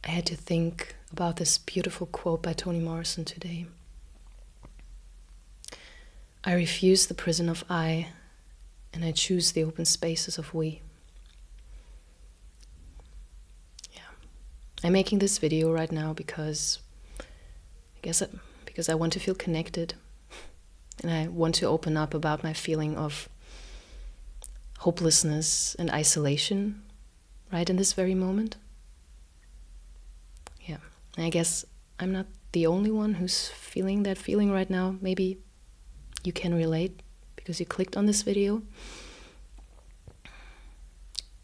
I had to think about this beautiful quote by Toni Morrison today. I refuse the prison of I, and I choose the open spaces of we. Yeah, I'm making this video right now because I want to feel connected, and I want to open up about my feeling of hopelessness and isolation right in this very moment. Yeah, and I guess I'm not the only one who's feeling that feeling right now. Maybe you can relate because you clicked on this video.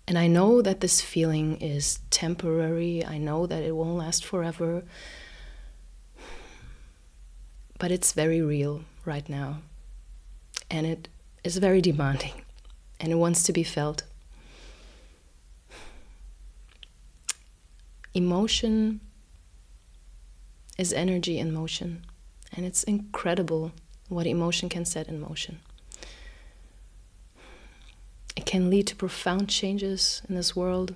And I know that this feeling is temporary. I know that it won't last forever. But it's very real right now. And it is very demanding. And it wants to be felt. Emotion is energy in motion. And it's incredible what emotion can set in motion. It can lead to profound changes in this world.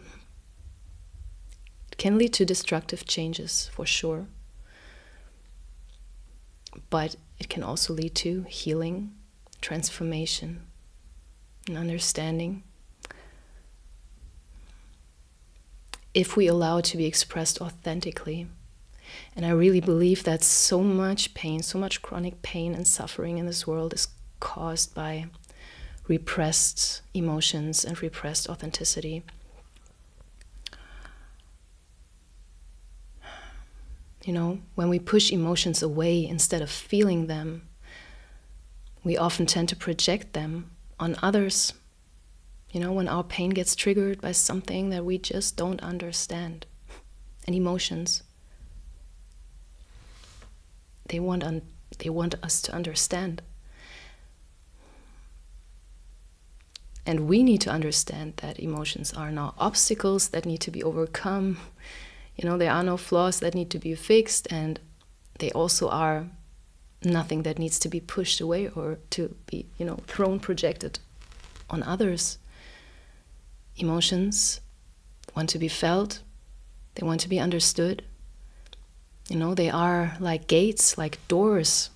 It can lead to destructive changes, for sure. But it can also lead to healing, transformation, and understanding. If we allow it to be expressed authentically. And I really believe that so much pain, so much chronic pain and suffering in this world is caused by repressed emotions and repressed authenticity. You know, when we push emotions away instead of feeling them, we often tend to project them on others. You know, when our pain gets triggered by something that we just don't understand. And emotions, they want us to understand. And we need to understand that emotions are not obstacles that need to be overcome. You know, there are no flaws that need to be fixed, and they also are nothing that needs to be pushed away or to be, you know, projected on others. Emotions want to be felt. They want to be understood. You know, they are like gates, like doors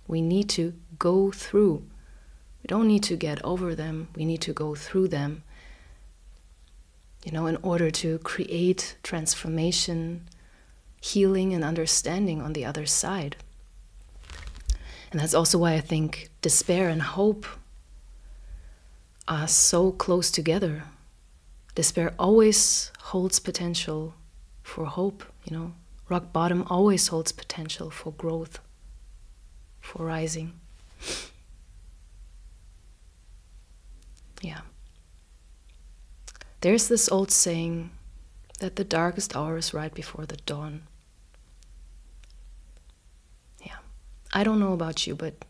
we need to go through. We don't need to get over them. We need to go through them, you know, in order to create transformation, healing, and understanding on the other side. And that's also why I think despair and hope are so close together. Despair always holds potential for hope, you know. Rock bottom always holds potential for growth, for rising. Yeah. There's this old saying that the darkest hour is right before the dawn. Yeah. I don't know about you, but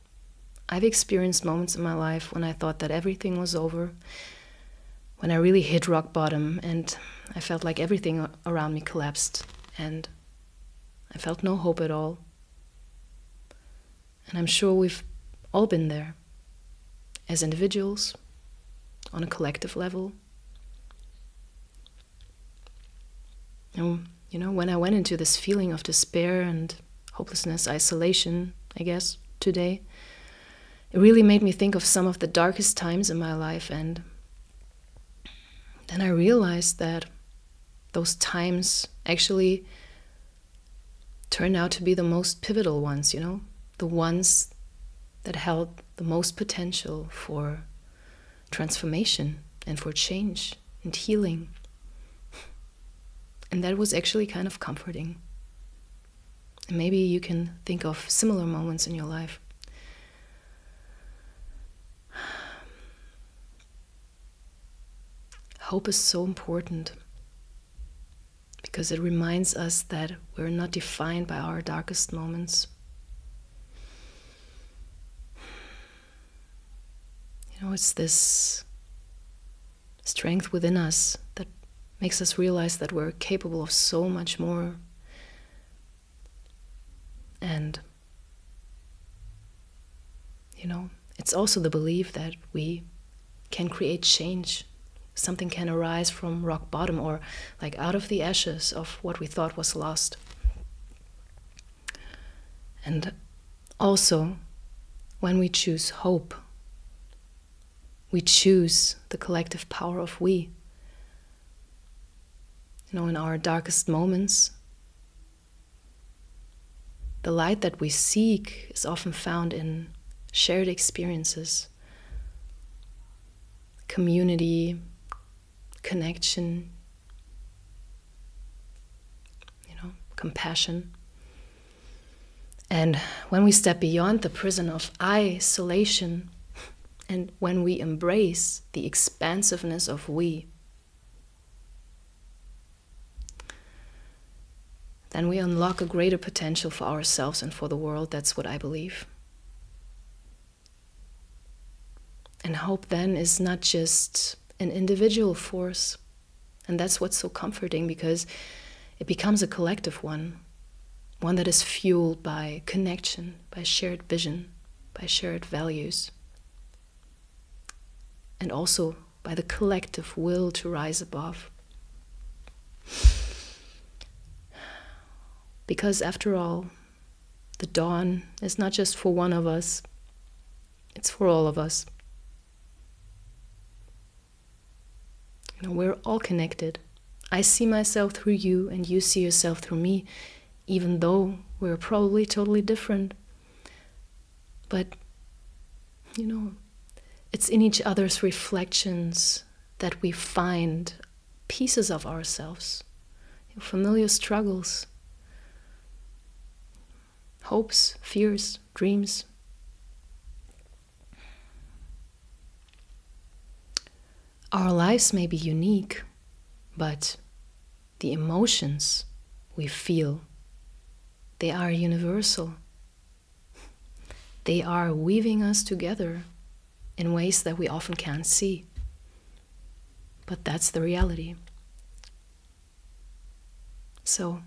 I've experienced moments in my life when I thought that everything was over, when I really hit rock bottom and I felt like everything around me collapsed and I felt no hope at all. And I'm sure we've all been there, as individuals, on a collective level. And, you know, when I went into this feeling of despair and hopelessness, isolation, I guess, today, it really made me think of some of the darkest times in my life. And then I realized that those times actually turned out to be the most pivotal ones, you know, the ones that held the most potential for transformation and for change and healing. And that was actually kind of comforting. And maybe you can think of similar moments in your life. Hope is so important because it reminds us that we're not defined by our darkest moments. You know, it's this strength within us that makes us realize that we're capable of so much more. And, you know, it's also the belief that we can create change something can arise from rock bottom, or like out of the ashes of what we thought was lost. And also, when we choose hope, we choose the collective power of we. You know, in our darkest moments, the light that we seek is often found in shared experiences, community, connection, compassion. And when we step beyond the prison of isolation, and when we embrace the expansiveness of we, then we unlock a greater potential for ourselves and for the world. That's what I believe. And hope then is not just an individual force. And that's what's so comforting, because it becomes a collective one that is fueled by connection, by shared vision, by shared values, and also by the collective will to rise above. Because after all, the dawn is not just for one of us, it's for all of us. We're all connected. I see myself through you, and you see yourself through me, even though we're probably totally different. But, it's in each other's reflections that we find pieces of ourselves, familiar struggles, hopes, fears, dreams. Our lives may be unique, but the emotions we feel, they are universal. They are weaving us together in ways that we often can't see. But that's the reality. So,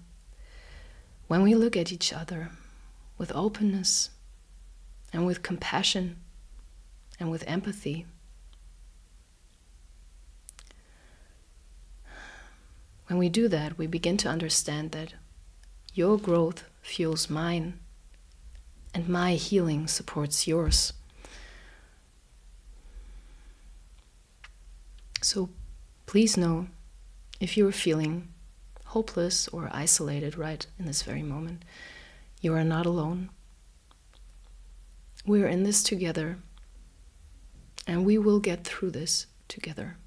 when we look at each other with openness and with compassion and with empathy, when we do that, we begin to understand that your growth fuels mine, and my healing supports yours. So please know, if you're feeling hopeless or isolated right in this very moment, you are not alone. We're in this together, and we will get through this together.